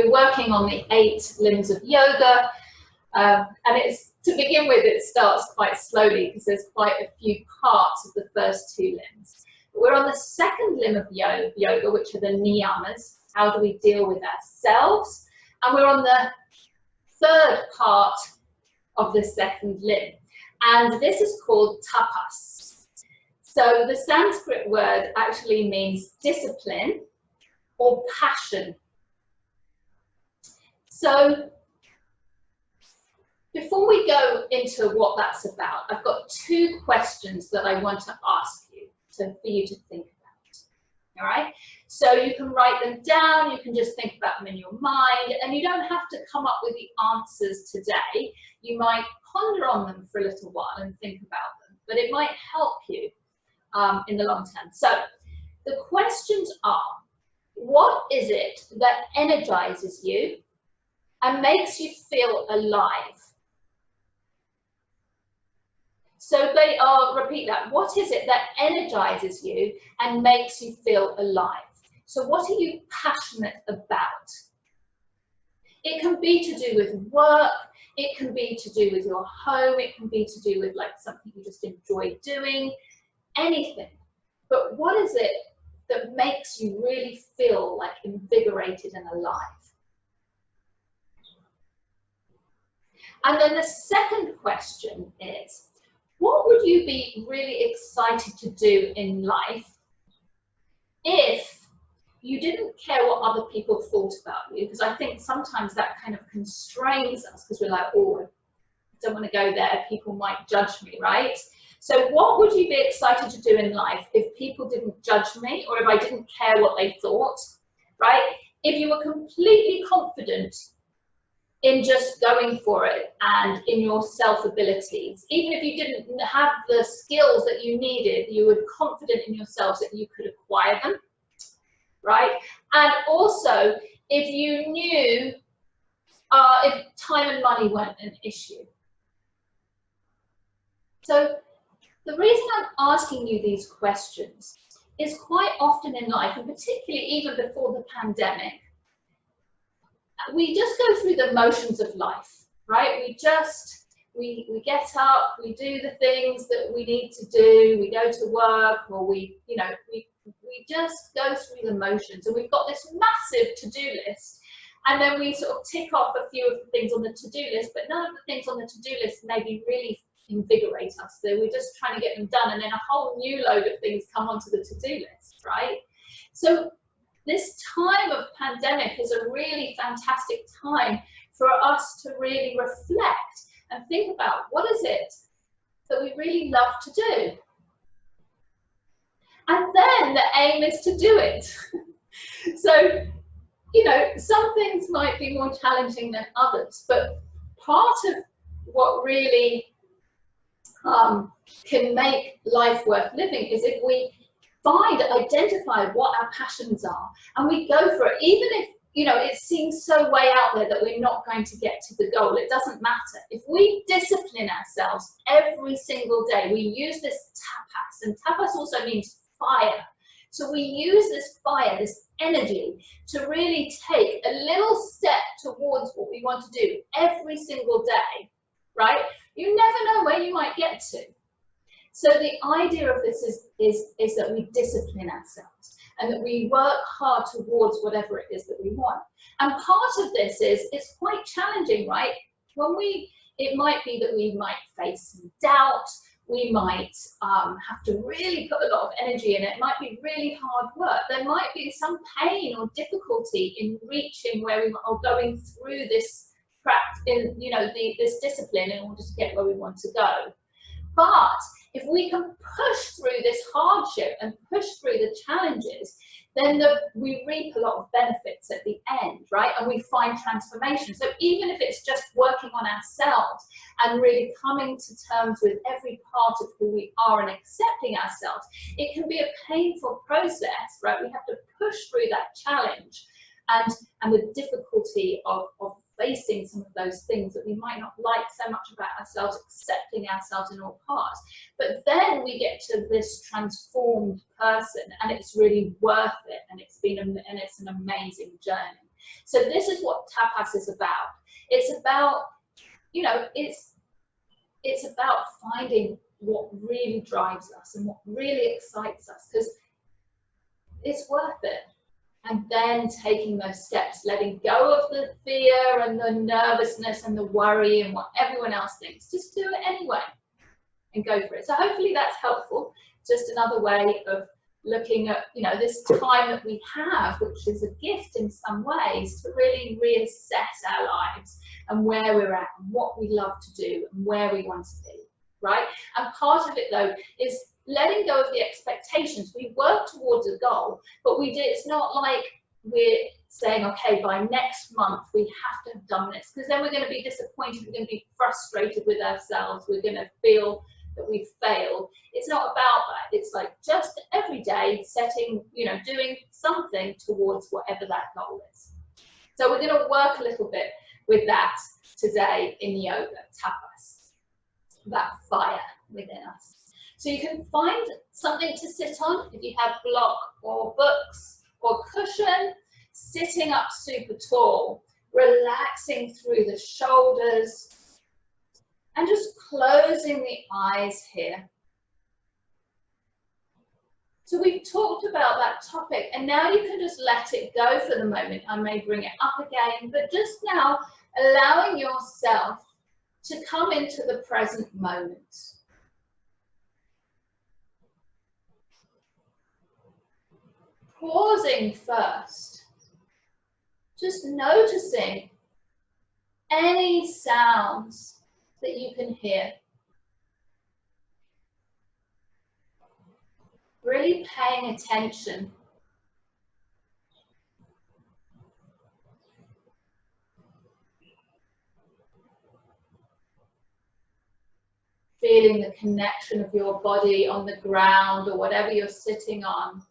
we're working on the 8 limbs of yoga, and it's, to begin with, it starts quite slowly because there's quite a few parts of the first 2 limbs. But we're on the 2nd limb of yoga, which are the Niyamas. How do we deal with ourselves? And we're on the 3rd part of the 2nd limb, and this is called Tapas. So the Sanskrit word actually means discipline or passion. So before we go into what that's about, I've got 2 questions that I want to ask you for you to think about. All right? So you can write them down, you can just think about them in your mind, and you don't have to come up with the answers today. You might ponder on them for a little while and think about them, but it might help you in the long term. So the questions are, what is it that energizes you and makes you feel alive? So they are, repeat that, what is it that energizes you and makes you feel alive? So what are you passionate about? It can be to do with work, it can be to do with your home, it can be to do with like something you just enjoy doing, anything. But what is it that makes you really feel like invigorated and alive? And then the second question is, what would you be really excited to do in life if you didn't care what other people thought about you? Because I think sometimes that kind of constrains us because we're like, oh, I don't want to go there, people might judge me, right? So what would you be excited to do in life if people didn't judge me or if I didn't care what they thought, right? If you were completely confident in just going for it and in your self-abilities, even if you didn't have the skills that you needed, you were confident in yourselves that you could acquire them, right? And also, if you knew if time and money weren't an issue. So the reason I'm asking you these questions is quite often in life, and particularly even before the pandemic, we just go through the motions of life, right? We get up, we do the things that we need to do, we go to work, or we just go through the motions, and we've got this massive to-do list, and then we sort of tick off a few of the things on the to-do list, but none of the things on the to-do list maybe really invigorate us. So we're just trying to get them done, and then a whole new load of things come onto the to-do list, right? So this time of pandemic is a really fantastic time for us to really reflect and think about what is it that we really love to do. And then the aim is to do it. So, you know, some things might be more challenging than others, but part of what really can make life worth living is if we identify what our passions are and we go for it, even if, you know, it seems so way out there that we're not going to get to the goal. It doesn't matter. If we discipline ourselves every single day, we use this tapas, and tapas also means fire. So we use this fire, this energy, to really take a little step towards what we want to do every single day, right? You never know where you might get to. So the idea of this is that we discipline ourselves and that we work hard towards whatever it is that we want. And part of this is, it's quite challenging, right? It might be that we might face some doubt, we might have to really put a lot of energy in it. It might be really hard work. There might be some pain or difficulty in reaching where we are, going through this practice, you know, this discipline in order to get where we want to go. But if we can push through this hardship and push through the challenges, then we reap a lot of benefits at the end, right? And we find transformation. So even if it's just working on ourselves and really coming to terms with every part of who we are and accepting ourselves, it can be a painful process, right? We have to push through that challenge and the difficulty of facing some of those things that we might not like so much about ourselves, accepting ourselves in all parts. But then we get to this transformed person, and it's really worth it, and it's an amazing journey. So this is what tapas is about. It's about, you know, it's about finding what really drives us and what really excites us, because it's worth it. And then taking those steps, letting go of the fear and the nervousness and the worry and what everyone else thinks. Just do it anyway and go for it. So hopefully that's helpful. Just another way of looking at, you know, this time that we have, which is a gift in some ways, to really reassess our lives and where we're at and what we love to do and where we want to be, right? And part of it though is letting go of the expectations. We work towards a goal, but it's not like we're saying, okay, by next month we have to have done this, because then we're going to be disappointed, we're going to be frustrated with ourselves, we're going to feel that we've failed. It's not about that. It's like just every day setting, you know, doing something towards whatever that goal is. So we're going to work a little bit with that today in yoga, tapas, that fire within us. So you can find something to sit on if you have block or books or cushion, sitting up super tall, relaxing through the shoulders, and just closing the eyes here. So we've talked about that topic, and now you can just let it go for the moment. I may bring it up again, but just now allowing yourself to come into the present moment. Pausing first, just noticing any sounds that you can hear. Really paying attention. Feeling the connection of your body on the ground or whatever you're sitting on.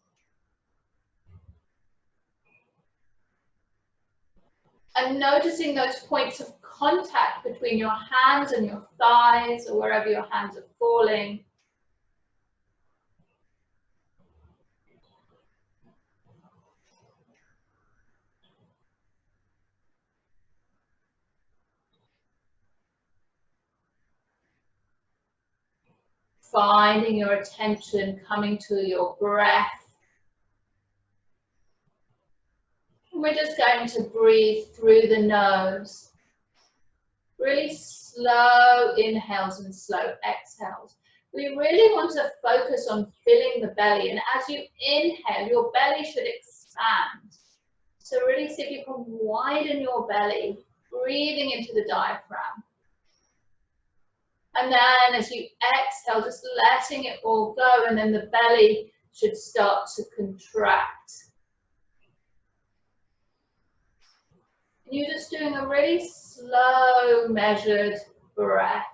And noticing those points of contact between your hands and your thighs, or wherever your hands are falling. Finding your attention coming to your breath. And we're just going to breathe through the nose. Really slow inhales and slow exhales. We really want to focus on filling the belly, and as you inhale, your belly should expand. So really see if you can widen your belly, breathing into the diaphragm. And then as you exhale, just letting it all go, and then the belly should start to contract. And you're just doing a really slow, measured breath.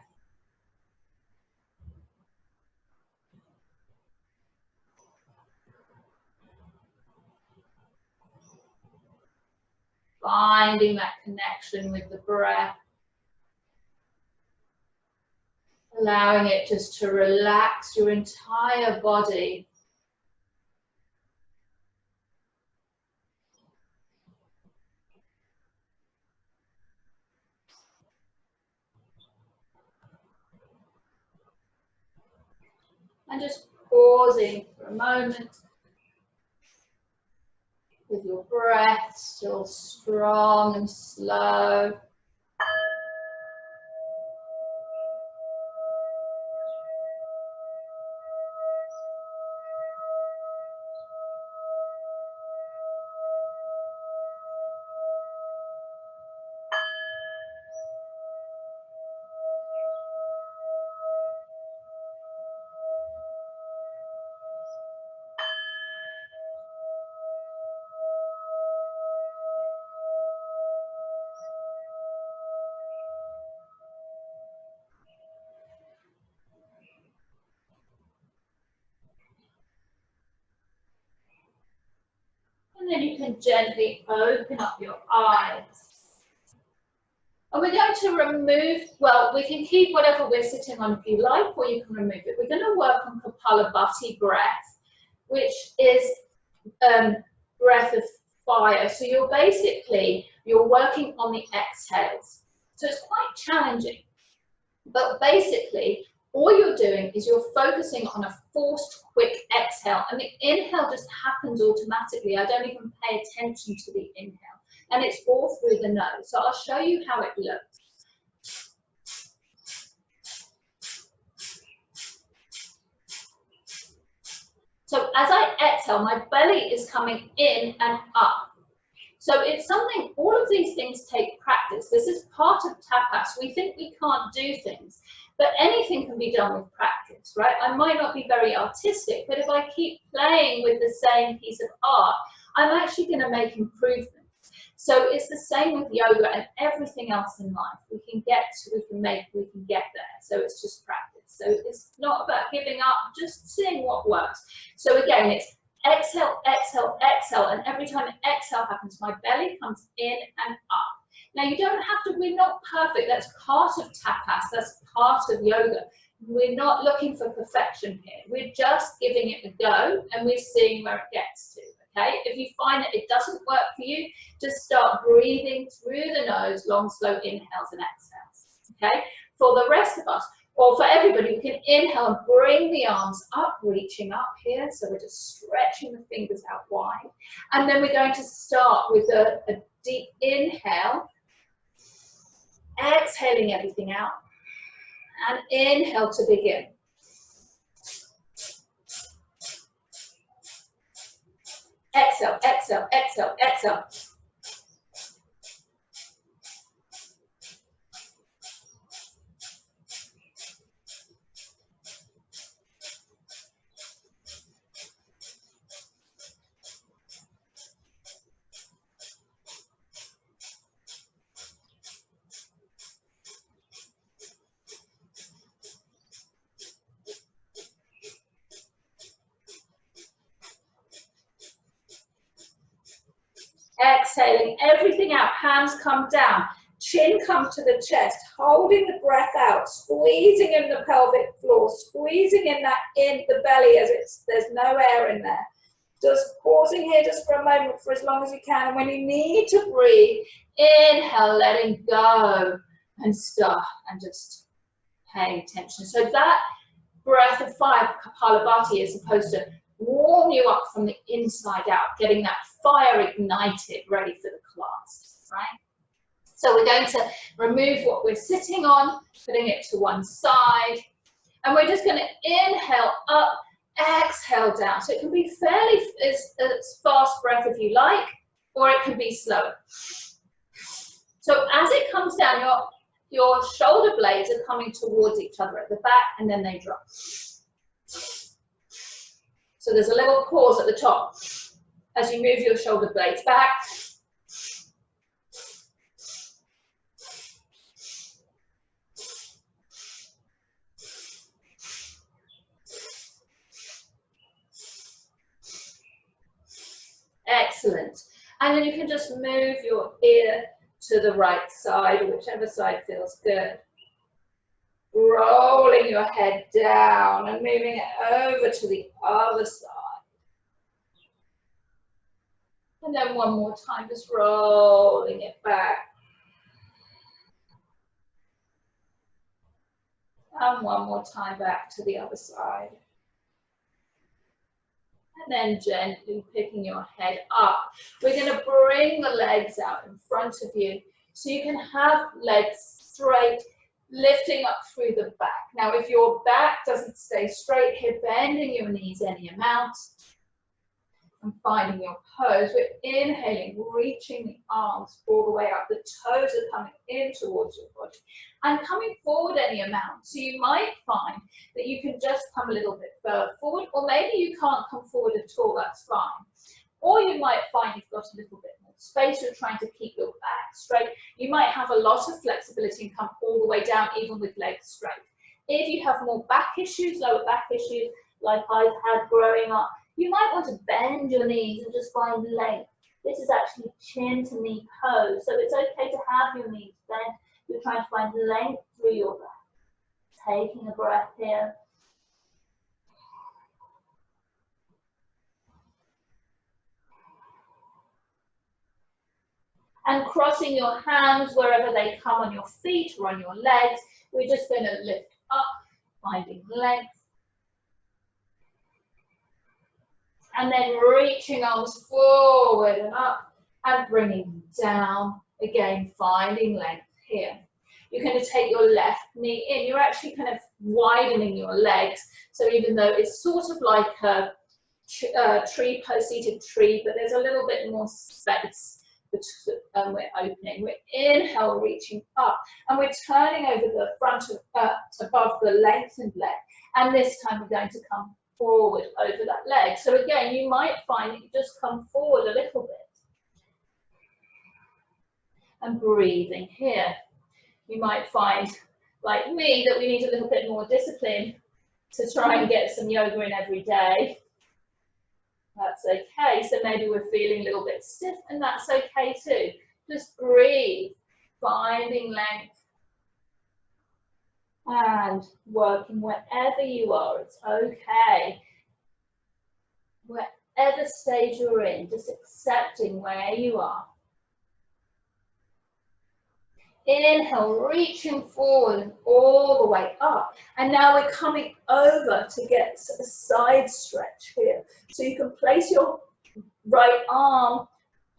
Finding that connection with the breath. Allowing it just to relax your entire body. And just pausing for a moment with your breath still strong and slow. And then you can gently open up your eyes. And we're going to remove, well, we can keep whatever we're sitting on if you like, or you can remove it. We're going to work on Kapalabhati breath, which is breath of fire. So you're working on the exhales. So it's quite challenging. But basically, all you're doing is you're focusing on a forced, quick exhale, and the inhale just happens automatically. I don't even pay attention to the inhale, and it's all through the nose. So I'll show you how it looks. So as I exhale, my belly is coming in and up. So it's something, all of these things take practice. This is part of tapas. We think we can't do things, but anything can be done with practice, right? I might not be very artistic, but if I keep playing with the same piece of art, I'm actually going to make improvements. So it's the same with yoga and everything else in life. We can get there. So it's just practice. So it's not about giving up, just seeing what works. So again, it's exhale, exhale, exhale, and every time an exhale happens, my belly comes in and up. Now you don't have to, we're not perfect, that's part of tapas, that's part of yoga. We're not looking for perfection here, we're just giving it a go and we're seeing where it gets to, okay? If you find that it doesn't work for you, just start breathing through the nose, long, slow inhales and exhales, okay? For the rest of us, or for everybody, we can inhale and bring the arms up, reaching up here. So we're just stretching the fingers out wide. And then we're going to start with a deep inhale, exhaling everything out, and inhale to begin. Exhale, exhale, exhale, exhale. Exhaling everything out, hands come down, chin comes to the chest, holding the breath out, squeezing in the pelvic floor, squeezing in the belly as there's no air in there. Just pausing here just for a moment for as long as you can, and when you need to breathe, inhale, letting go, and stop, and just paying attention. So that breath of fire, Kapalabhati, is supposed to warm you up from the inside out, getting that fire ignited, ready for the class, right? So we're going to remove what we're sitting on, putting it to one side, and we're just going to inhale up, exhale down. So it can be fairly as fast breath if you like, or it can be slower. So as it comes down, your shoulder blades are coming towards each other at the back, and then they drop. So there's a little pause at the top as you move your shoulder blades back. Excellent. And then you can just move your ear to the right side, or whichever side feels good. Rolling your head down and moving it over to the other side. And then one more time, just rolling it back. And one more time back to the other side. And then gently picking your head up. We're going to bring the legs out in front of you so you can have legs straight, lifting up through the back. Now, if your back doesn't stay straight here, bending your knees any amount and finding your pose. We're inhaling, reaching the arms all the way up. The toes are coming in towards your body and coming forward any amount. So you might find that you can just come a little bit further forward, or maybe you can't come forward at all, that's fine. Or you might find you've got a little bit more space, you're trying to keep your back straight. You might have a lot of flexibility and come all the way down, even with legs straight. If you have more back issues, lower back issues, like I've had growing up, you might want to bend your knees and just find length. This is actually chin to knee pose, so it's okay to have your knees bent. You're trying to find length through your back. Taking a breath here. And crossing your hands wherever they come on your feet or on your legs. We're just going to lift up, finding length. And then reaching arms forward and up and bringing down. Again, finding length here. You're going to take your left knee in. You're actually kind of widening your legs. So even though it's sort of like a tree, seated tree, but there's a little bit more space. We're opening. We're inhale, reaching up, and we're turning over the front of above the lengthened leg. And this time we're going to come forward over that leg. So again, you might find that you just come forward a little bit. And breathing here. You might find, like me, that we need a little bit more discipline to try and get some yoga in every day. That's okay. So maybe we're feeling a little bit stiff, and that's okay too. Just breathe, finding length, and working wherever you are. It's okay. Whatever stage you're in, just accepting where you are. Inhale, reaching forward all the way up. And now we're coming over to get a side stretch here. So you can place your right arm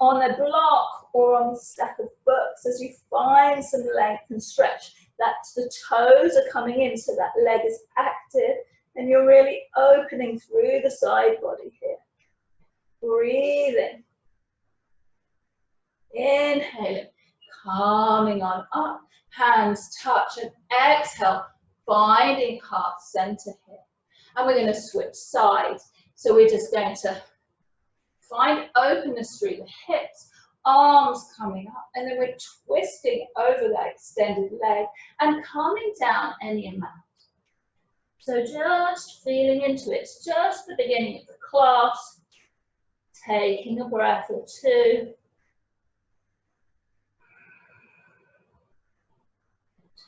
on a block or on the stack of books as you find some length and stretch. That's the toes are coming in, so that leg is active, and you're really opening through the side body here. Breathing. Inhaling. Coming on up, hands touch, and exhale, finding heart center here. And we're going to switch sides. So we're just going to find openness through the hips, arms coming up, and then we're twisting over that extended leg and coming down any amount. So just feeling into it. It's just the beginning of the class. Taking a breath or two.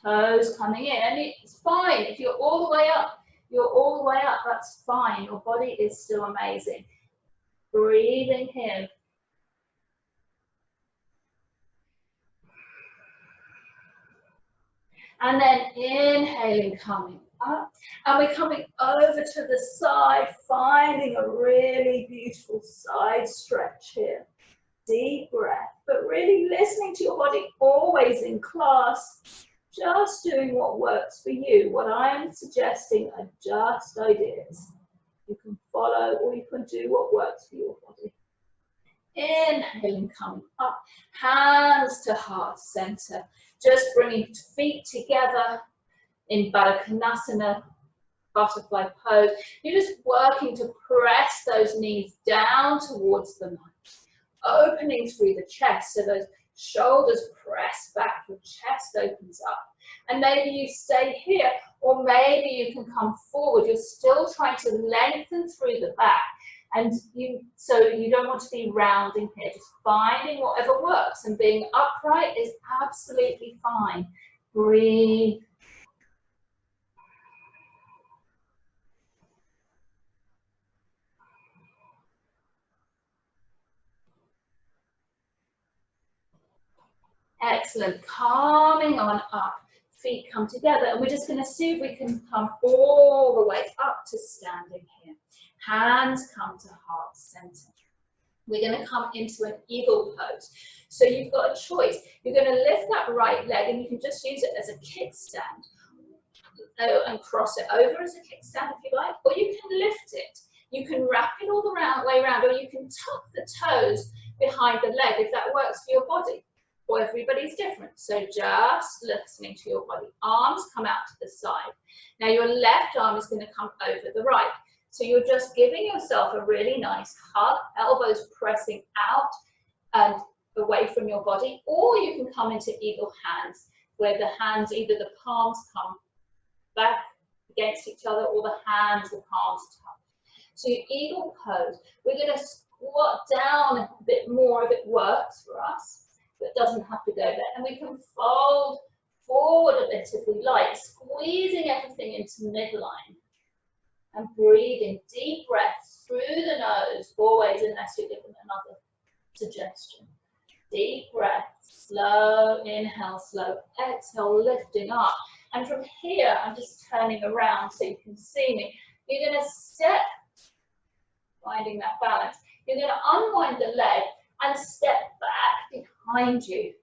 Toes coming in, and it's fine if you're all the way up. You're all the way up, that's fine. Your body is still amazing. Breathing here. And then inhaling, coming up. And we're coming over to the side, finding a really beautiful side stretch here. Deep breath, but really listening to your body, always in class. Just doing what works for you. What I am suggesting are just ideas. You can follow or you can do what works for your body. Inhaling, coming up, hands to heart center. Just bringing feet together in Baddha Konasana, butterfly pose. You're just working to press those knees down towards the mat. Opening through the chest, so those shoulders press back, your chest opens up. And maybe you stay here, or maybe you can come forward. You're still trying to lengthen through the back. And so you don't want to be rounding here, just finding whatever works. And being upright is absolutely fine. Breathe. Excellent. Calming on up. Feet come together, and we're just going to see if we can come all the way up to standing here. Hands come to heart center. We're going to come into an eagle pose. So you've got a choice. You're going to lift that right leg, and you can just use it as a kickstand and cross it over as a kickstand if you like, or you can lift it. You can wrap it all the way around, or you can tuck the toes behind the leg if that works for your body. Or everybody's different. So just listening to your body. Arms come out to the side. Now your left arm is going to come over the right. So you're just giving yourself a really nice hug, elbows pressing out and away from your body. Or you can come into eagle hands, where the hands, either the palms come back against each other, or the hands, the palms touch. So your eagle pose. We're going to squat down a bit more if it works for us. But doesn't have to go there. And we can fold forward a bit if we like, squeezing everything into midline. And breathing deep breaths through the nose, always, unless you're given another suggestion. Deep breath, slow inhale, slow exhale, lifting up. And from here, I'm just turning around so you can see me. You're going to step, finding that balance. You're going to unwind the leg and step back behind you,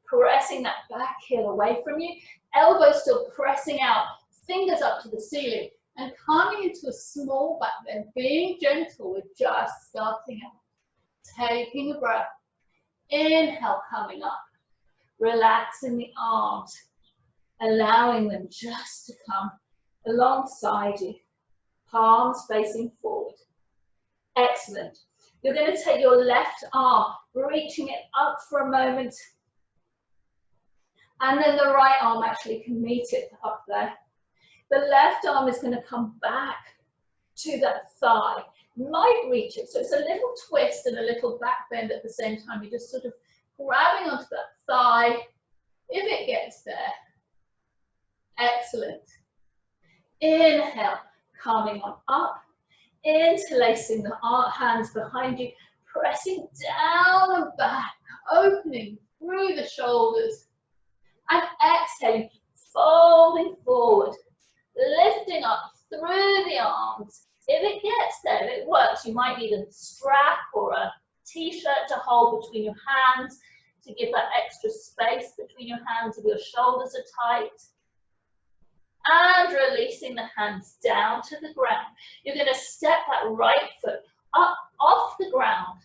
pressing that back heel away from you, elbows still pressing out, fingers up to the ceiling, and coming into a small back bend, being gentle. We're just starting out. Taking a breath. Inhale, coming up. Relaxing the arms, allowing them just to come alongside you. Palms facing forward. Excellent. You're going to take your left arm, reaching it up for a moment. And then the right arm actually can meet it up there. The left arm is going to come back to that thigh. Might reach it. So it's a little twist and a little back bend at the same time. You're just sort of grabbing onto that thigh if it gets there. Excellent. Inhale, coming on up. Interlacing the hands behind you, pressing down and back, opening through the shoulders. And exhaling, folding forward, lifting up through the arms. If it gets there, if it works, you might need a strap or a t-shirt to hold between your hands to give that extra space between your hands if your shoulders are tight. And releasing the hands down to the ground. You're going to step that right foot up off the ground,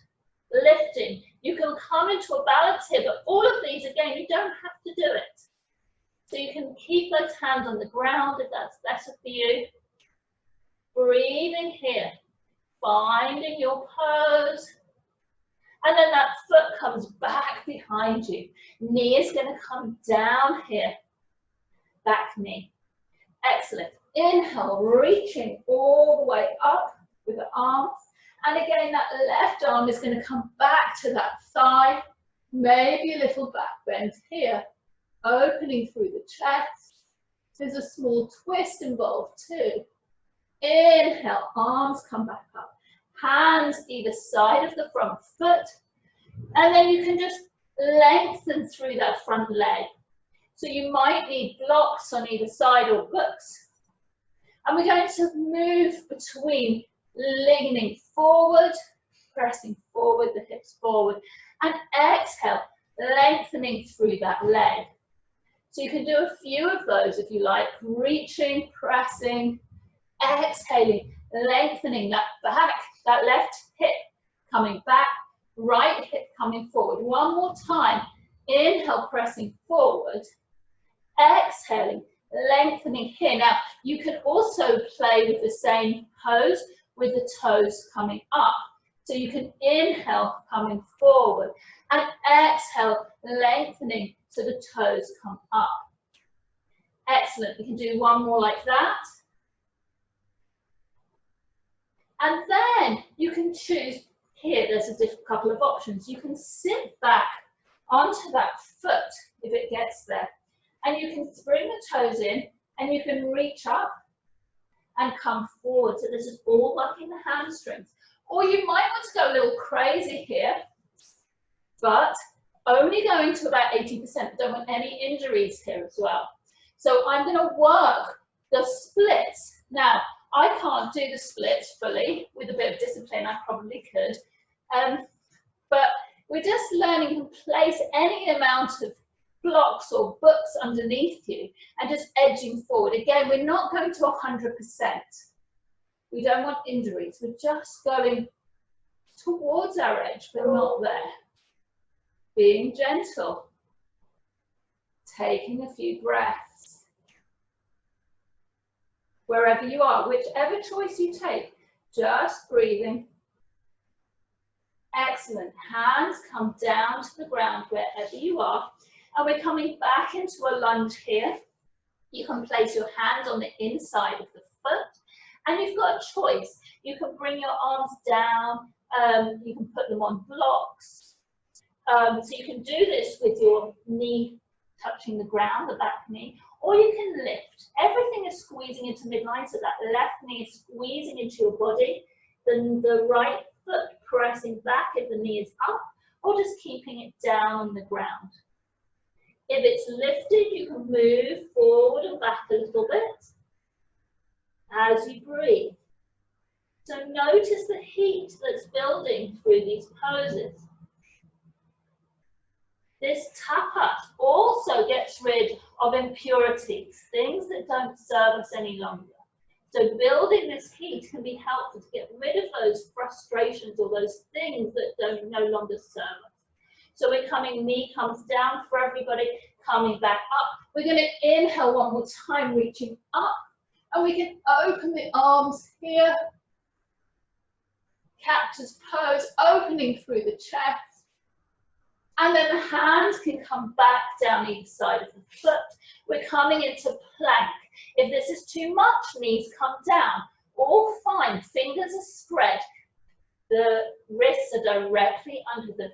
lifting. You can come into a balance here, but all of these, again, you don't have to do it. So you can keep those hands on the ground if that's better for you. Breathing here, finding your pose. And then that foot comes back behind you. Knee is going to come down here. Back knee. Excellent. Inhale, reaching all the way up with the arms. And again, that left arm is going to come back to that thigh. Maybe a little back bend here. Opening through the chest. There's a small twist involved too. Inhale, arms come back up. Hands either side of the front foot. And then you can just lengthen through that front leg. So you might need blocks on either side or books. And we're going to move between leaning forward, pressing forward, the hips forward, and exhale, lengthening through that leg. So you can do a few of those if you like, reaching, pressing, exhaling, lengthening that back, that left hip coming back, right hip coming forward. One more time. Inhale, pressing forward. Exhaling, lengthening here. Now, you can also play with the same pose with the toes coming up. So you can inhale, coming forward, and exhale, lengthening so the toes come up. Excellent. We can do one more like that. And then you can choose, here there's a couple of options. You can sit back onto that foot if it gets there. And you can bring the toes in and you can reach up and come forward. So this is all working the hamstrings. Or you might want to go a little crazy here, but only going to about 80%. Don't want any injuries here as well. So I'm going to work the splits. Now, I can't do the splits fully. With a bit of discipline, I probably could. But we're just learning to place any amount of blocks or books underneath you and just edging forward. Again, we're not going to 100%. We don't want injuries. We're just going towards our edge, but not there. Being gentle. Taking a few breaths. Wherever you are, whichever choice you take, just breathing. Excellent. Hands come down to the ground wherever you are. And we're coming back into a lunge here. You can place your hands on the inside of the foot. And you've got a choice. You can bring your arms down. You can put them on blocks. So you can do this with your knee touching the ground, the back knee. Or you can lift. Everything is squeezing into midline, so that left knee is squeezing into your body. Then the right foot pressing back if the knee is up, or just keeping it down on the ground. If it's lifted, you can move forward and back a little bit as you breathe. So notice the heat that's building through these poses. This tapas also gets rid of impurities, things that don't serve us any longer. So building this heat can be helpful to get rid of those frustrations or those things that don't no longer serve us. So we're coming, knee comes down for everybody, coming back up. We're going to inhale one more time, reaching up. And we can open the arms here. Cactus pose, opening through the chest. And then the hands can come back down each side of the foot. We're coming into plank. If this is too much, knees come down. All fine, fingers are spread. The wrists are directly under the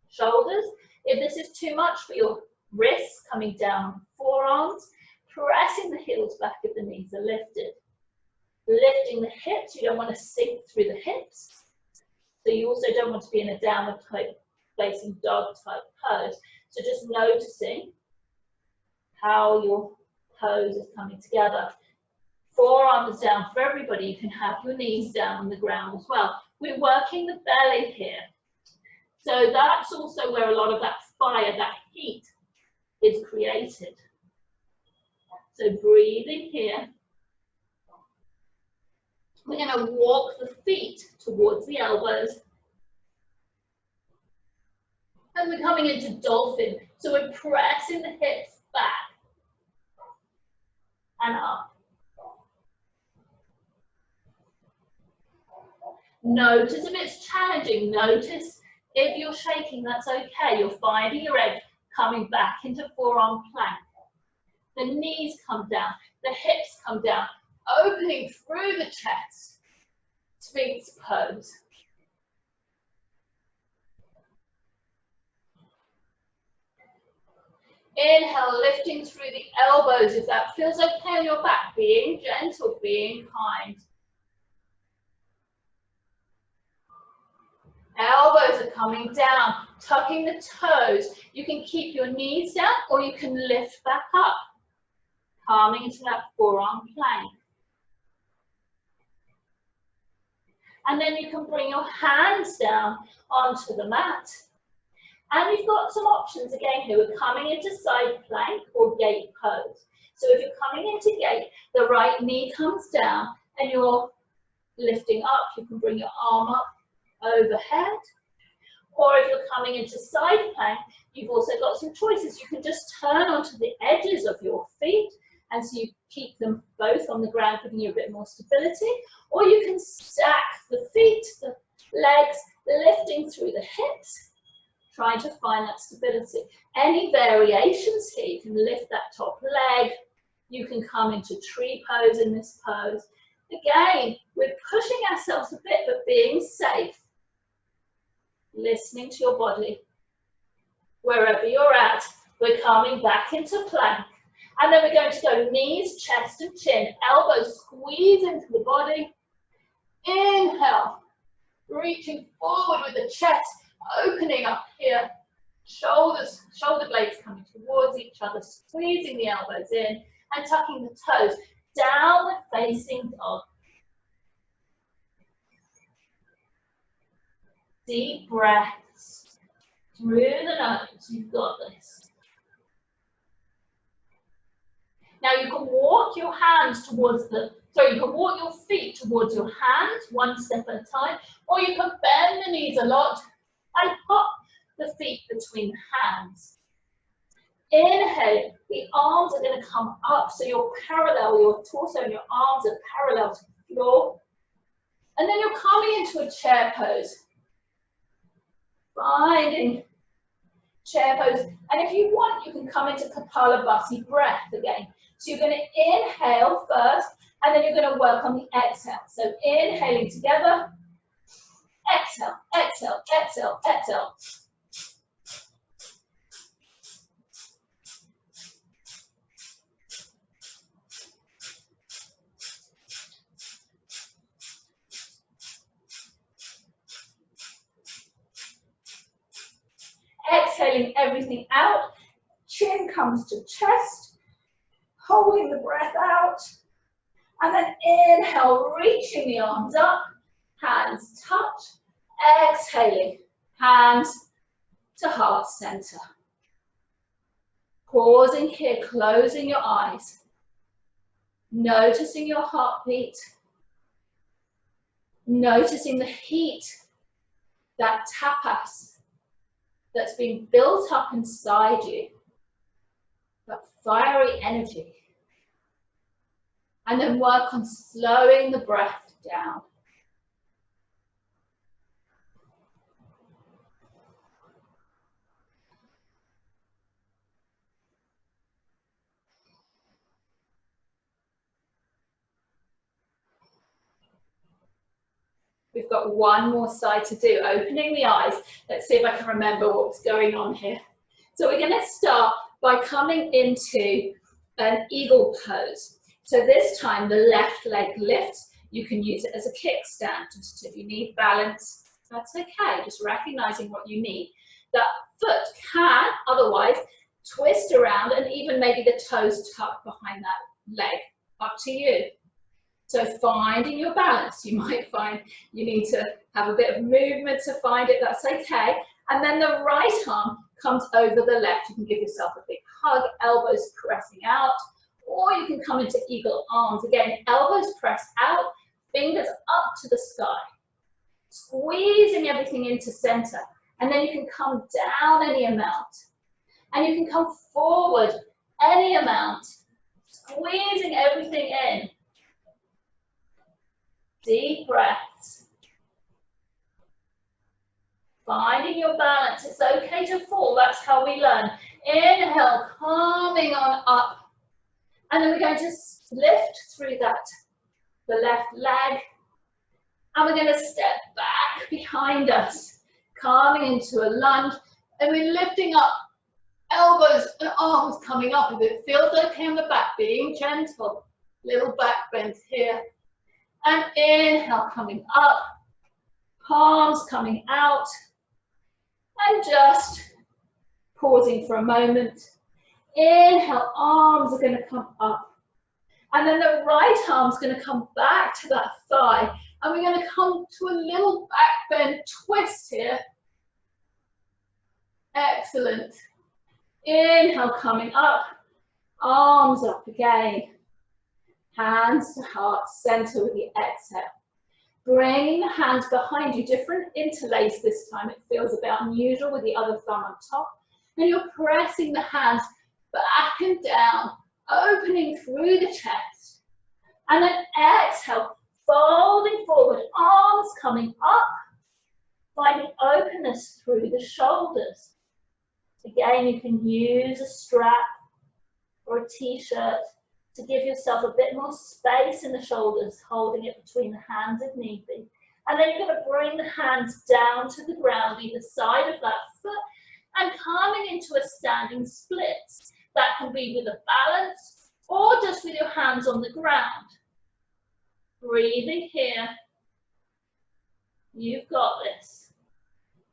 shoulders. If this is too much for your wrists, coming down forearms, pressing the heels back if the knees are lifted. Lifting the hips, you don't want to sink through the hips. So you also don't want to be in a downward type facing dog type pose. So just noticing how your pose is coming together. Forearms down for everybody. You can have your knees down on the ground as well. We're working the belly here. So that's also where a lot of that fire, that heat is created. So breathing here. We're going to walk the feet towards the elbows. And we're coming into dolphin. So we're pressing the hips back and up. Notice if it's challenging. Notice if you're shaking, that's okay. You're finding your edge, coming back into forearm plank. The knees come down, the hips come down, opening through the chest. Sphinx pose. Inhale, lifting through the elbows if that feels okay on your back. Being gentle, being kind. Elbows are coming down, tucking the toes. You can keep your knees down or you can lift back up. Coming into that forearm plank. And then you can bring your hands down onto the mat. And you've got some options again here. We're coming into side plank or gate pose. So if you're coming into gate, the right knee comes down and you're lifting up. You can bring your arm up overhead. Or if you're coming into side plank, you've also got some choices. You can just turn onto the edges of your feet, and so you keep them both on the ground, giving you a bit more stability. Or you can stack the feet, the legs, lifting through the hips, trying to find that stability. Any variations here, you can lift that top leg, you can come into tree pose in this pose. Again, we're pushing ourselves a bit, but being safe. Listening to your body. Wherever you're at, we're coming back into plank. And then we're going to go knees, chest and chin, elbows squeeze into the body. Inhale, reaching forward with the chest, opening up here. Shoulders, shoulder blades coming towards each other, squeezing the elbows in and tucking the toes. Downward facing dog. Deep breaths through the nose. You've got this. Now you can walk your hands towards you can walk your feet towards your hands, one step at a time, or you can bend the knees a lot and hop the feet between the hands. Inhale, the arms are going to come up, so you're parallel, your torso and your arms are parallel to the floor. And then you're coming into a chair pose. Finding chair pose. And if you want, you can come into Kapalabhati breath again. So you're going to inhale first, and then you're going to work on the exhale. So inhaling together, exhale, exhale, exhale, exhale. exhaling everything out. Chin comes to chest, holding the breath out. And then inhale, reaching the arms up, hands touch. Exhaling, hands to heart center. Pausing here, closing your eyes. Noticing your heartbeat. Noticing the heat, that tapas that's been built up inside you, that fiery energy. And then work on slowing the breath down. We've got one more side to do, opening the eyes. Let's see if I can remember what's going on here. So we're going to start by coming into an eagle pose. So this time the left leg lifts. You can use it as a kickstand. Just if you need balance, that's okay. Just recognizing what you need. That foot can otherwise twist around and even maybe the toes tuck behind that leg. Up to you. So finding your balance, you might find you need to have a bit of movement to find it, that's okay. And then the right arm comes over the left. You can give yourself a big hug, elbows pressing out, or you can come into eagle arms. Again, elbows press out, fingers up to the sky. Squeezing everything into center. And then you can come down any amount. And you can come forward any amount, squeezing everything in. Deep breaths. Finding your balance. It's okay to fall. That's how we learn. Inhale, calming on up. And then we're going to lift through that, the left leg. And we're going to step back behind us, calming into a lunge. And we're lifting up, elbows and arms coming up. If it feels okay on the back, being gentle. Little back bends here. And inhale, coming up, palms coming out, and just pausing for a moment. Inhale, arms are going to come up, and then the right arm's going to come back to that thigh, and we're going to come to a little back bend twist here. Excellent. Inhale, coming up, arms up again. Hands to heart center with the exhale. Bringing the hands behind you, different interlace this time. It feels a bit unusual with the other thumb on top. And you're pressing the hands back and down, opening through the chest. And then exhale, folding forward, arms coming up, finding openness through the shoulders. Again, you can use a strap or a t-shirt to give yourself a bit more space in the shoulders, holding it between the hands if need be. And then you're going to bring the hands down to the ground, either side of that foot, and coming into a standing split. That can be with a balance or just with your hands on the ground. Breathing here. You've got this.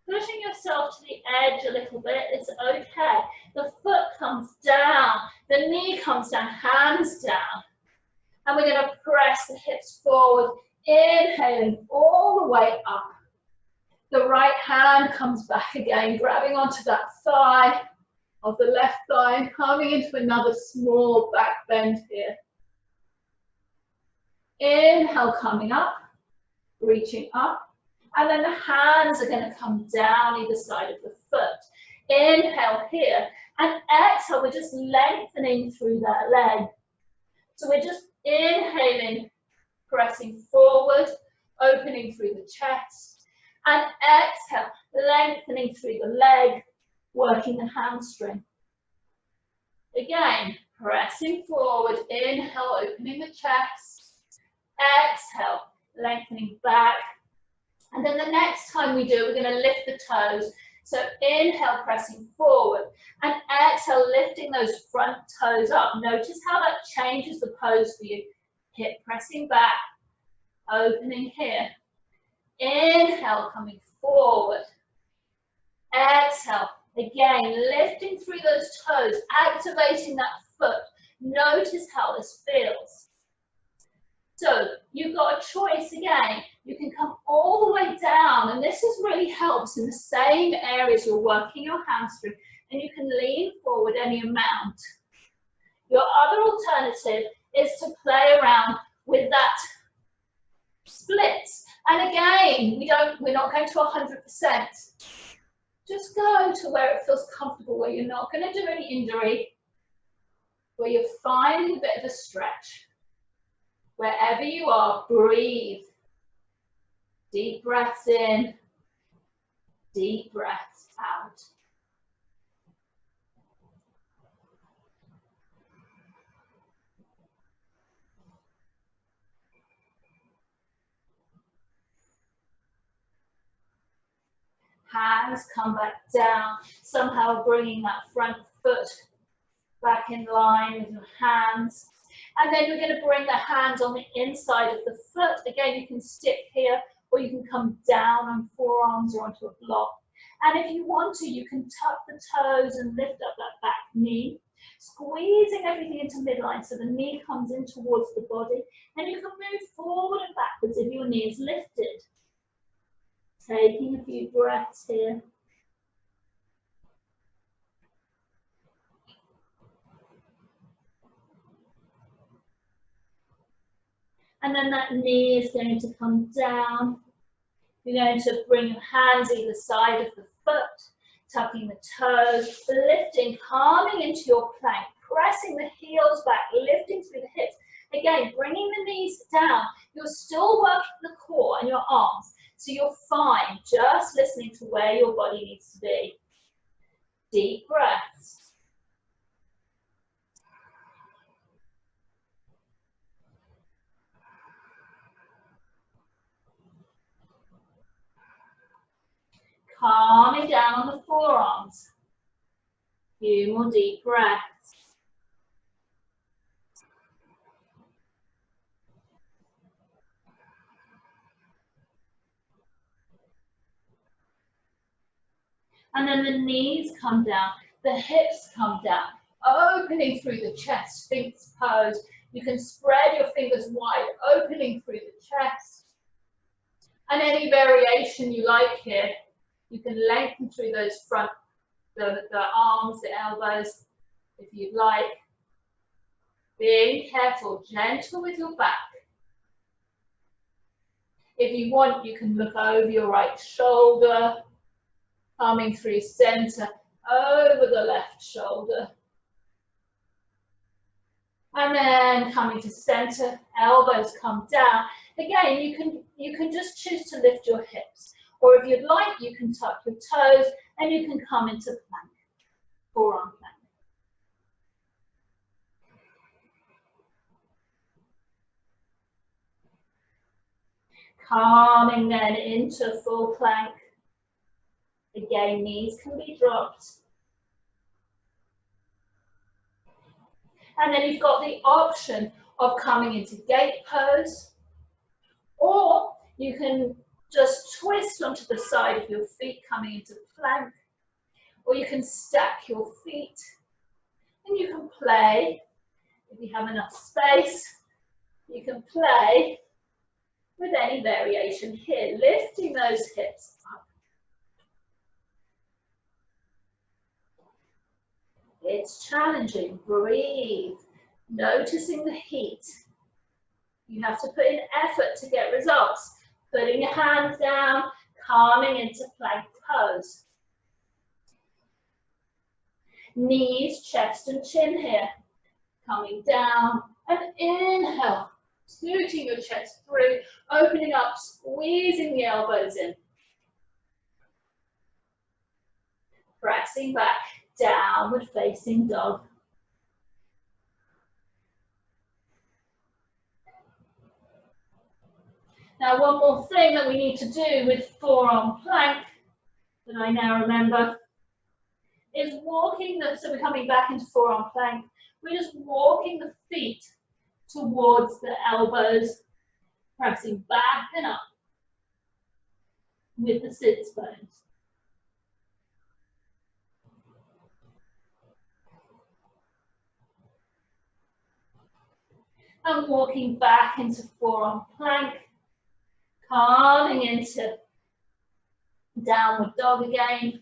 Pushing yourself to the edge a little bit, it's okay. The foot comes down, the knee comes down, hands down. And we're going to press the hips forward, inhaling all the way up. The right hand comes back again, grabbing onto that thigh of the left thigh and coming into another small back bend here. Inhale, coming up, reaching up. And then the hands are going to come down either side of the foot. Inhale here. And exhale, we're just lengthening through that leg. So we're just inhaling, pressing forward, opening through the chest. And exhale, lengthening through the leg, working the hamstring. Again, pressing forward, inhale, opening the chest. Exhale, lengthening back. And then the next time we do, we're going to lift the toes. So inhale, pressing forward. And exhale, lifting those front toes up. Notice how that changes the pose for you. Hip pressing back, opening here. Inhale, coming forward. Exhale, Again, lifting through those toes, activating that foot. Notice how this feels. So you've got a choice again. You can come all the way down, and this really helps in the same areas you're working your hamstring, and you can lean forward any amount. Your other alternative is to play around with that splits. And again, we're not going to 100%. Just go to where it feels comfortable, where you're not going to do any injury, where you're finding a bit of a stretch. Wherever you are, breathe. Deep breaths in, deep breaths out. Hands come back down, somehow bringing that front foot back in line with your hands. And then you're going to bring the hands on the inside of the foot. Again, you can stick here, or you can come down on forearms or onto a block. And if you want to, you can tuck the toes and lift up that back knee, squeezing everything into midline so the knee comes in towards the body. And you can move forward and backwards if your knee is lifted. Taking a few breaths here. And then that knee is going to come down. You're going to bring your hands either side of the foot, tucking the toes, lifting, calming into your plank, pressing the heels back, lifting through the hips. Again, bringing the knees down. You're still working the core and your arms. So you're fine, just listening to where your body needs to be. Deep breaths. Calming down on the forearms. Few more deep breaths. And then the knees come down, the hips come down, opening through the chest, Sphinx pose. You can spread your fingers wide, opening through the chest. And any variation you like here, you can lengthen through those front, the arms, the elbows, if you'd like. Being careful, gentle with your back. If you want, you can look over your right shoulder, coming through center, over the left shoulder. And then coming to center, elbows come down. Again, you can just choose to lift your hips. Or if you'd like, you can tuck your toes and you can come into plank, forearm plank. Calming then into full plank. Again, knees can be dropped. And then you've got the option of coming into gate pose, or you can just twist onto the side of your feet coming into plank, or you can stack your feet and you can play. If you have enough space, you can play with any variation here, lifting those hips up. It's challenging. Breathe. Noticing the heat. You have to put in effort to get results. Putting your hands down, calming into plank pose. Knees, chest and chin here. Coming down and inhale. Scooting your chest through, opening up, squeezing the elbows in. Pressing back. Downward facing dog. Now one more thing that we need to do with forearm plank that I now remember is walking so we're coming back into forearm plank, we're just walking the feet towards the elbows, pressing back and up with the sits bones. And walking back into forearm plank, calming into downward dog again,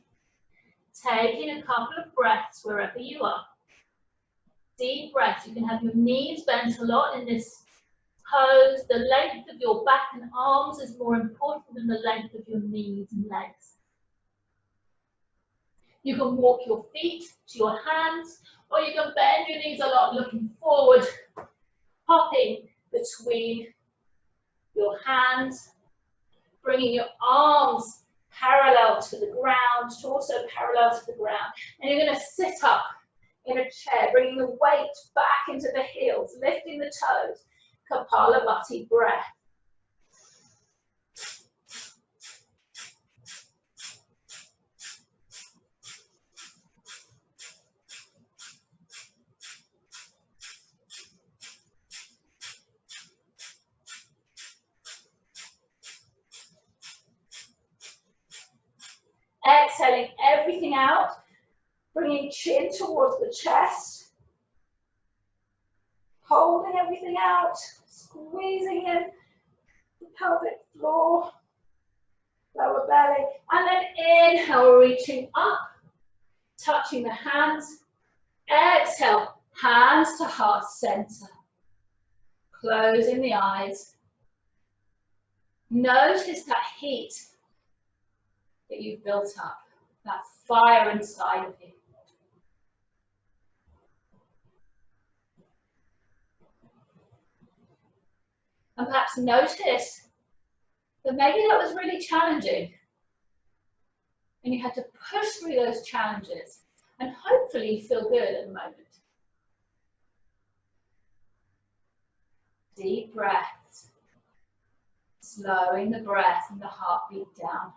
taking a couple of breaths wherever you are. Deep breaths. You can have your knees bent a lot in this pose. The length of your back and arms is more important than the length of your knees and legs. You can walk your feet to your hands, or you can bend your knees a lot, looking forward, hopping between your hands, bringing your arms parallel to the ground, torso parallel to the ground. And you're going to sit up in a chair, bringing the weight back into the heels, lifting the toes. Kapalabhati breath. Exhaling everything out, bringing chin towards the chest, holding everything out, squeezing in the pelvic floor, lower belly, and then inhale, reaching up, touching the hands. Exhale, hands to heart center, closing the eyes. Notice that heat that you've built up, that fire inside of you. And perhaps notice that maybe that was really challenging and you had to push through those challenges, and hopefully you feel good at the moment. Deep breaths, slowing the breath and the heartbeat down.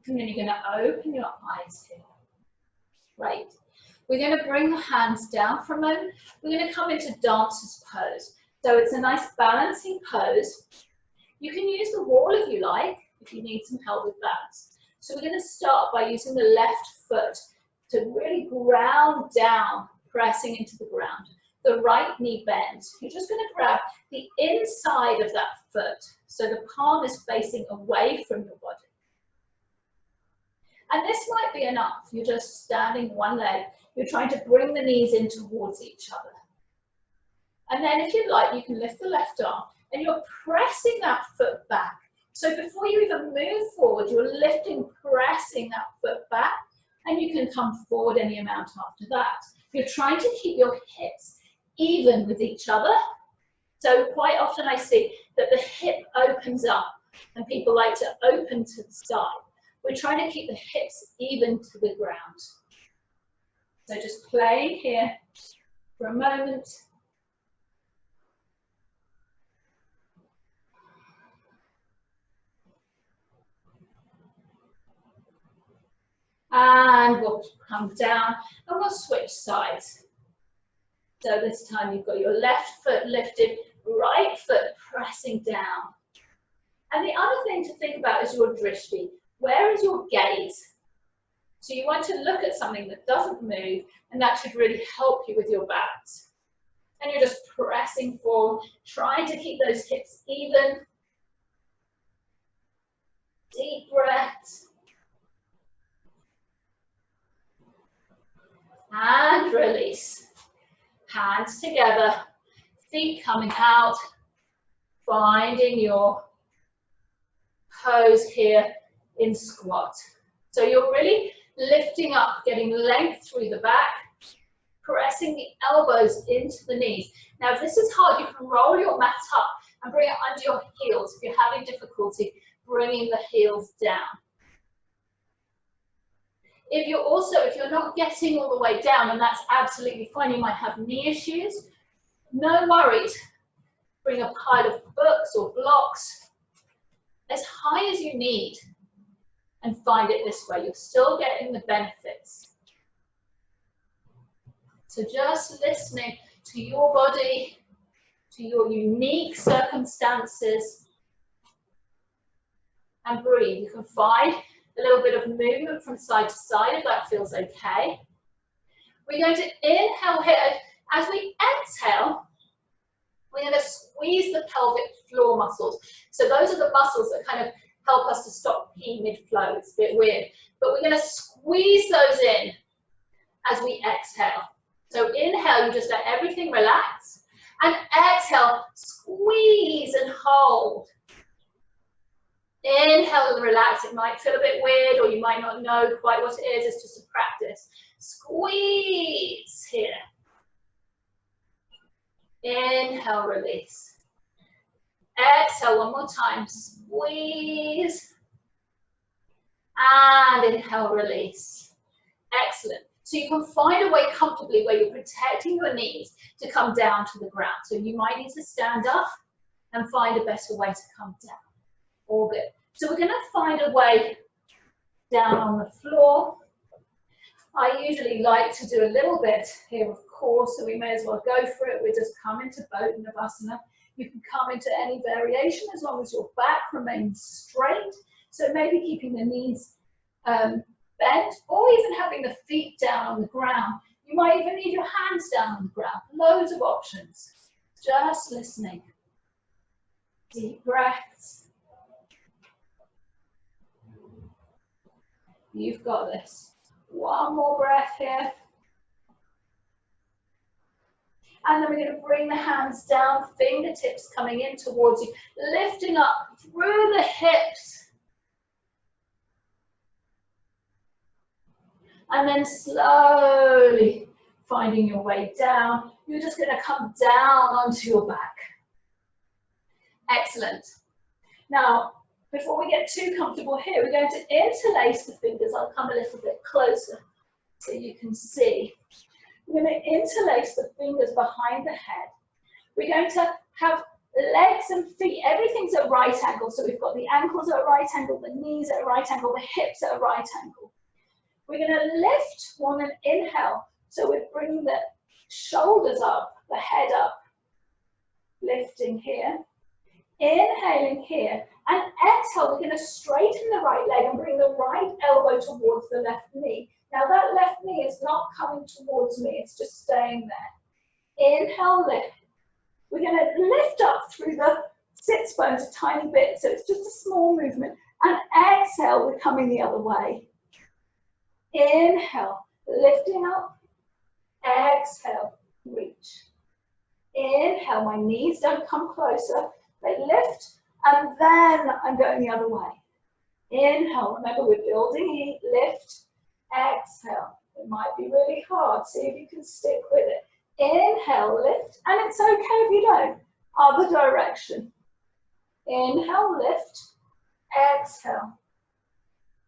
And then you're going to open your eyes here. Great. We're going to bring the hands down for a moment. We're going to come into dancer's pose. So it's a nice balancing pose. You can use the wall if you like, if you need some help with balance. So we're going to start by using the left foot to really ground down, pressing into the ground. The right knee bends. You're just going to grab the inside of that foot so the palm is facing away from your body. And this might be enough. You're just standing one leg. You're trying to bring the knees in towards each other. And then if you like, you can lift the left arm and you're pressing that foot back. So before you even move forward, you're lifting, pressing that foot back, and you can come forward any amount after that. You're trying to keep your hips even with each other. So quite often I see that the hip opens up and people like to open to the side. We're trying to keep the hips even to the ground. So just playing here for a moment. And we'll come down and we'll switch sides. So this time you've got your left foot lifted, right foot pressing down. And the other thing to think about is your drishti. Where is your gaze? So you want to look at something that doesn't move, and that should really help you with your balance. And you're just pressing forward, trying to keep those hips even. Deep breaths. And release. Hands together, feet coming out, finding your pose here in squat. So you're really lifting up, getting length through the back, pressing the elbows into the knees. Now if this is hard, you can roll your mat up and bring it under your heels. If you're having difficulty bringing the heels down. If you're not getting all the way down, and that's absolutely fine, you might have knee issues, no worries. Bring a pile of books or blocks as high as you need and find it this way. You're still getting the benefits. So just listening to your body, to your unique circumstances, and breathe. You can find a little bit of movement from side to side if that feels okay. We're going to inhale here. As we exhale, we're going to squeeze the pelvic floor muscles. So those are the muscles that kind of help us to stop pee mid-flow. It's a bit weird. But we're going to squeeze those in as we exhale. So inhale, you just let everything relax. And exhale, squeeze and hold. Inhale and relax. It might feel a bit weird or you might not know quite what it is. It's just a practice. Squeeze here. Inhale, release. Exhale one more time. Squeeze. And inhale, release. Excellent. So you can find a way comfortably where you're protecting your knees to come down to the ground. So you might need to stand up and find a better way to come down. All good. So we're going to find a way down on the floor. I usually like to do a little bit here, of course, so we may as well go for it. We just come into Navasana. You can come into any variation as long as your back remains straight. So maybe keeping the knees bent, or even having the feet down on the ground. You might even need your hands down on the ground. Loads of options. Just listening. Deep breaths. You've got this. One more breath here. And then we're going to bring the hands down, fingertips coming in towards you, lifting up through the hips. And then slowly finding your way down. You're just going to come down onto your back. Excellent. Now, before we get too comfortable here, we're going to interlace the fingers. I'll come a little bit closer so you can see. We're going to interlace the fingers behind the head. We're going to have legs and feet, everything's at right angle. So we've got the ankles at a right angle, the knees at a right angle, the hips at a right angle. We're going to lift on an inhale. So we're bringing the shoulders up, the head up, lifting here. Inhaling here. And exhale, we're going to straighten the right leg and bring the right elbow towards the left knee. Now that left knee is not coming towards me, it's just staying there. Inhale, lift. We're going to lift up through the sits bones a tiny bit, so it's just a small movement. And exhale, we're coming the other way. Inhale, lifting up. Exhale, reach. Inhale, my knees don't come closer. They lift, and then I'm going the other way. Inhale, remember we're building heat, lift. Exhale, it might be really hard, see if you can stick with it. Inhale, lift, and it's okay if you don't. Other direction. Inhale, lift. Exhale.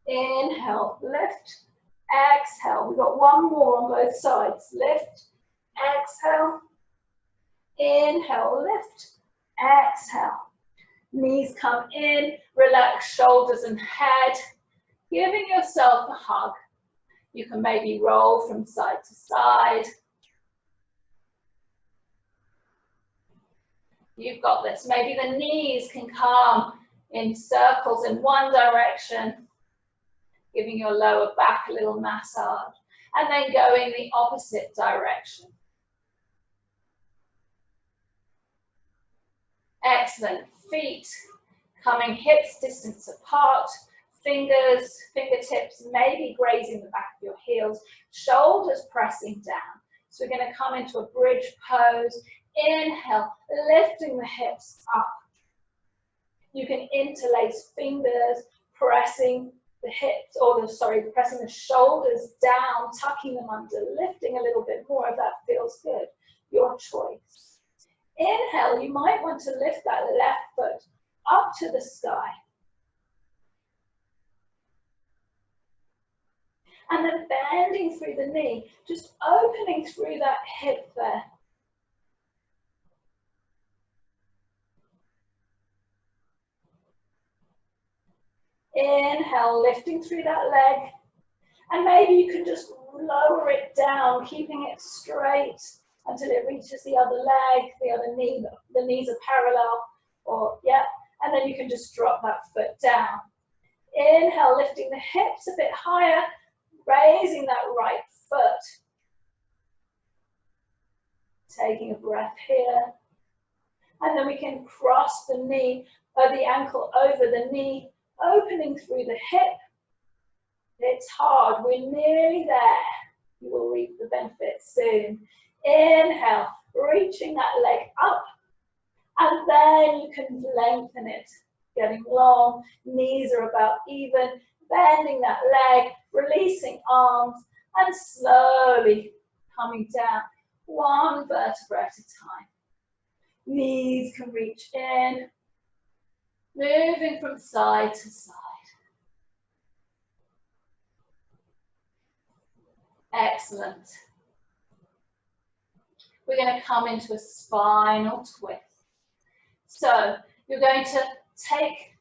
Inhale, lift. Exhale. We've got one more on both sides. Lift. Exhale. Inhale, lift. Exhale. Knees come in. Relax shoulders and head. Giving yourself a hug. You can maybe roll from side to side. You've got this. Maybe the knees can come in circles in one direction, giving your lower back a little massage, and then going the opposite direction. Excellent. Feet coming hips distance apart, fingers, fingertips maybe grazing the back of your heels, shoulders pressing down. So we're going to come into a bridge pose. Inhale, lifting the hips up. You can interlace fingers, pressing the hips, pressing the shoulders down, tucking them under, lifting a little bit more if that feels good. Your choice. Inhale, you might want to lift that left foot up to the sky. And then bending through the knee, just opening through that hip there. Inhale, lifting through that leg. And maybe you can just lower it down, keeping it straight until it reaches the other leg, the other knee, the knees are parallel, and then you can just drop that foot down. Inhale, lifting the hips a bit higher, raising that right foot. Taking a breath here. And then we can cross the knee, or the ankle over the knee, opening through the hip. It's hard, we're nearly there. You will reap the benefits soon. Inhale, reaching that leg up. And then you can lengthen it, getting long, knees are about even, bending that leg, releasing arms, and slowly coming down, one vertebra at a time. Knees can reach in, moving from side to side. Excellent. We're going to come into a spinal twist. So you're going to take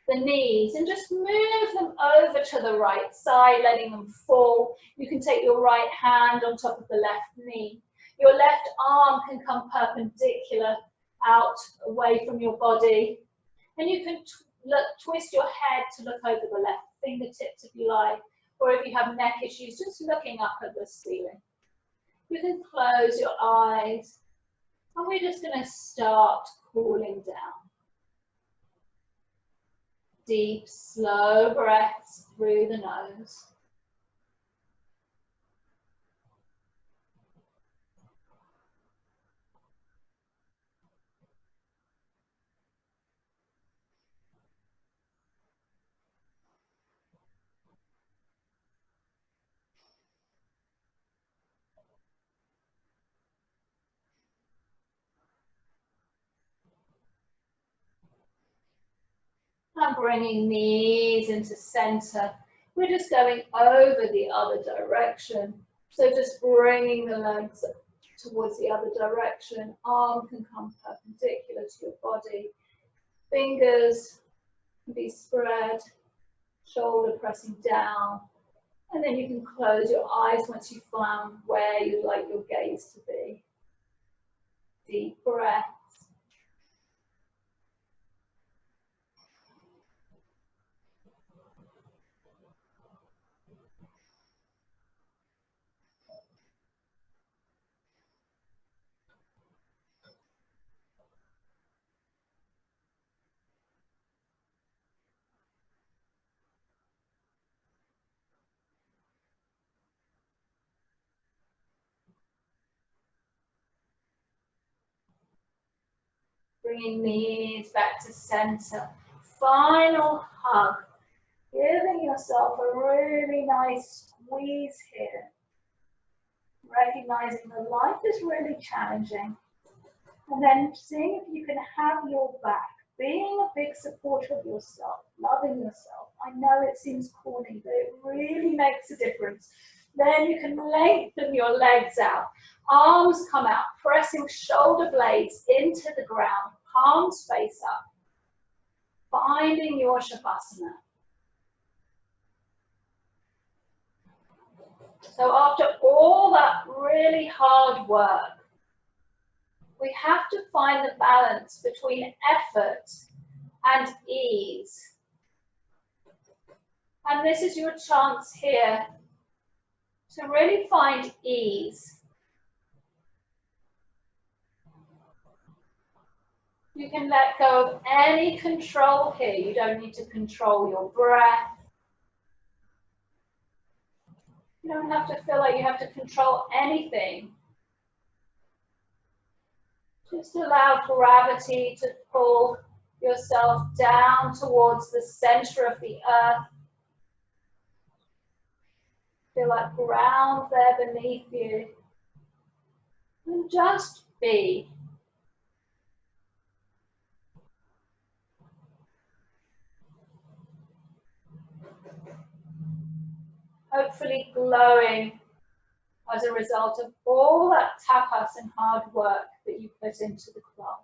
the knees and just move them over to the right side, letting them fall. You can take your right hand on top of the left knee. Your left arm can come perpendicular out away from your body. And you can twist your head to look over the left fingertips if you like. Or if you have neck issues, just looking up at the ceiling. You can close your eyes. And we're just going to start cooling down. Deep, slow breaths through the nose. And bringing knees into center. We're just going over the other direction. So just bringing the legs towards the other direction. Arm can come perpendicular to your body. Fingers can be spread. Shoulder pressing down. And then you can close your eyes once you've found where you'd like your gaze to be. Deep breath. Bringing knees back to center. Final hug. Giving yourself a really nice squeeze here. Recognizing that life is really challenging. And then seeing if you can have your back. Being a big supporter of yourself. Loving yourself. I know it seems corny, but it really makes a difference. Then you can lengthen your legs out. Arms come out, pressing shoulder blades into the ground. Palms face up. Finding your Shavasana. So after all that really hard work, we have to find the balance between effort and ease. And this is your chance here to really find ease. You can let go of any control here. You don't need to control your breath. You don't have to feel like you have to control anything. Just allow gravity to pull yourself down towards the center of the earth. Feel like ground there beneath you. And just be. Hopefully glowing as a result of all that tapas and hard work that you put into the class.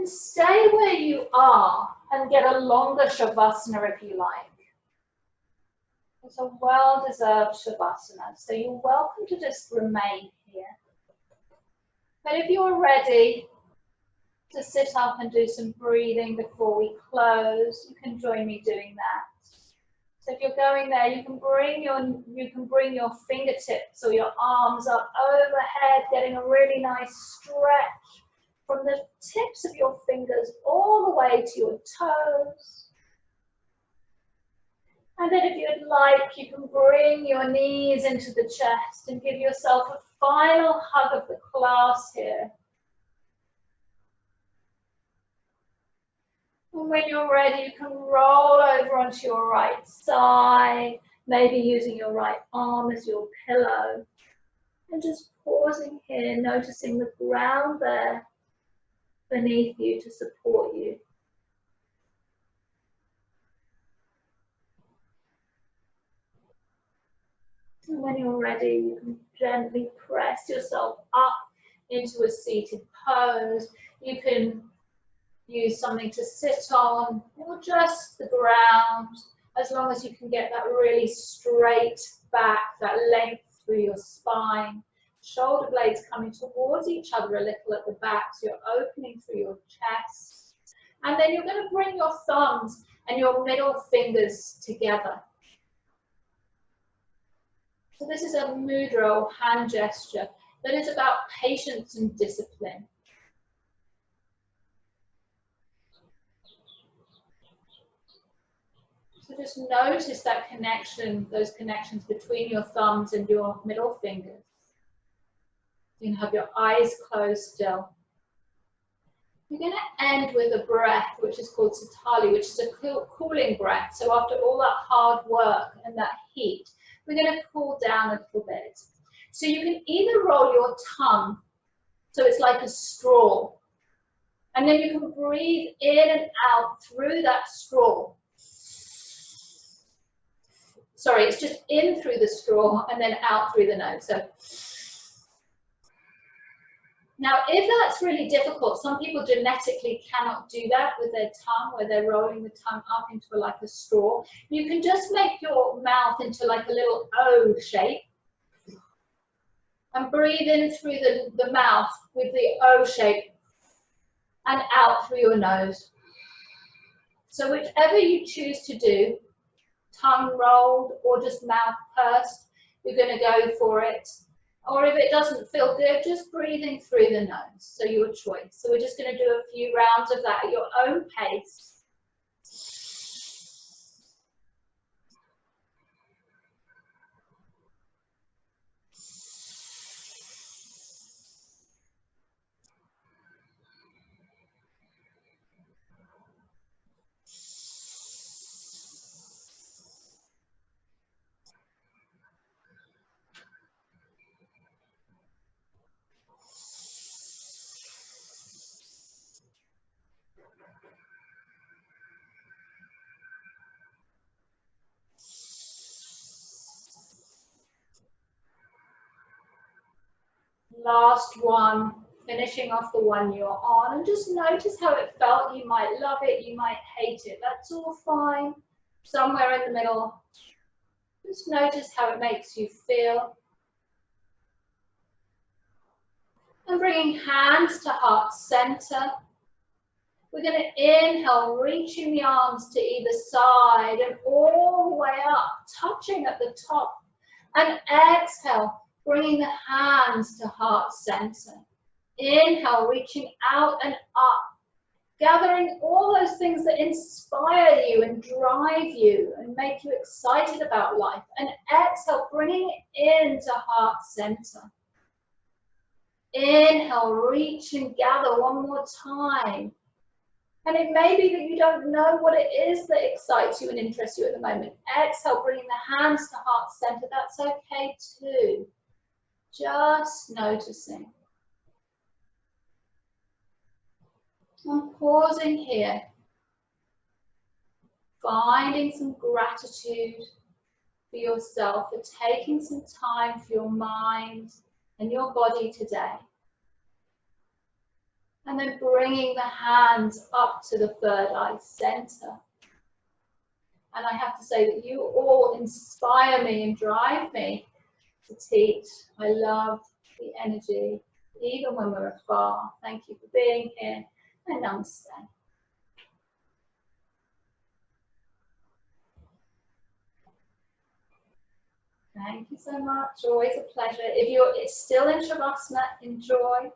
stay where you are and get a longer Shavasana if you like. It's a well-deserved Shavasana, so you're welcome to just remain here. But if you're ready to sit up and do some breathing before we close, you can join me doing that. So if you're going there, you can bring your fingertips or your arms up overhead, getting a really nice stretch from the tips of your fingers all the way to your toes. And then if you'd like, you can bring your knees into the chest and give yourself a final hug of the class here. And when you're ready, you can roll over onto your right side, maybe using your right arm as your pillow. And just pausing here, noticing the ground there beneath you to support you. And when you're ready, you can gently press yourself up into a seated pose. You can use something to sit on or just the ground, as long as you can get that really straight back, that length through your spine. Shoulder blades coming towards each other a little at the back, so you're opening through your chest. And then you're going to bring your thumbs and your middle fingers together. So this is a mudra or hand gesture that is about patience and discipline. So just notice that connection, those connections between your thumbs and your middle fingers. You can have your eyes closed still. We're going to end with a breath which is called Satali, which is a cooling breath. So after all that hard work and that heat, we're going to cool down a little bit. So you can either roll your tongue, so it's like a straw, and then you can breathe in and out through that straw. Sorry, it's just in through the straw and then out through the nose. So now, if that's really difficult, some people genetically cannot do that with their tongue, where they're rolling the tongue up into like a straw. You can just make your mouth into like a little O shape and breathe in through the mouth with the O shape and out through your nose. So whichever you choose to do, tongue rolled or just mouth pursed, you're going to go for it. Or if it doesn't feel good, just breathing through the nose. So your choice. So we're just going to do a few rounds of that at your own pace. Last one, finishing off the one you're on, and just notice how it felt. You might love it, you might hate it, that's all fine. Somewhere in the middle, just notice how it makes you feel. And bringing hands to heart center. We're going to inhale, reaching the arms to either side and all the way up, touching at the top. And exhale, bringing the hands to heart center. Inhale, reaching out and up, gathering all those things that inspire you and drive you and make you excited about life. And exhale, bringing it into heart center. Inhale, reach and gather one more time. And it may be that you don't know what it is that excites you and interests you at the moment. Exhale, bringing the hands to heart center. That's okay too. Just noticing. I'm pausing here, finding some gratitude for yourself, for taking some time for your mind and your body today. And then bringing the hands up to the third eye center. And I have to say that you all inspire me and drive me to teach. I love the energy, even when we're afar. Thank you for being here, and namaste. Thank you so much. Always a pleasure. If you're still in Shavasana, enjoy.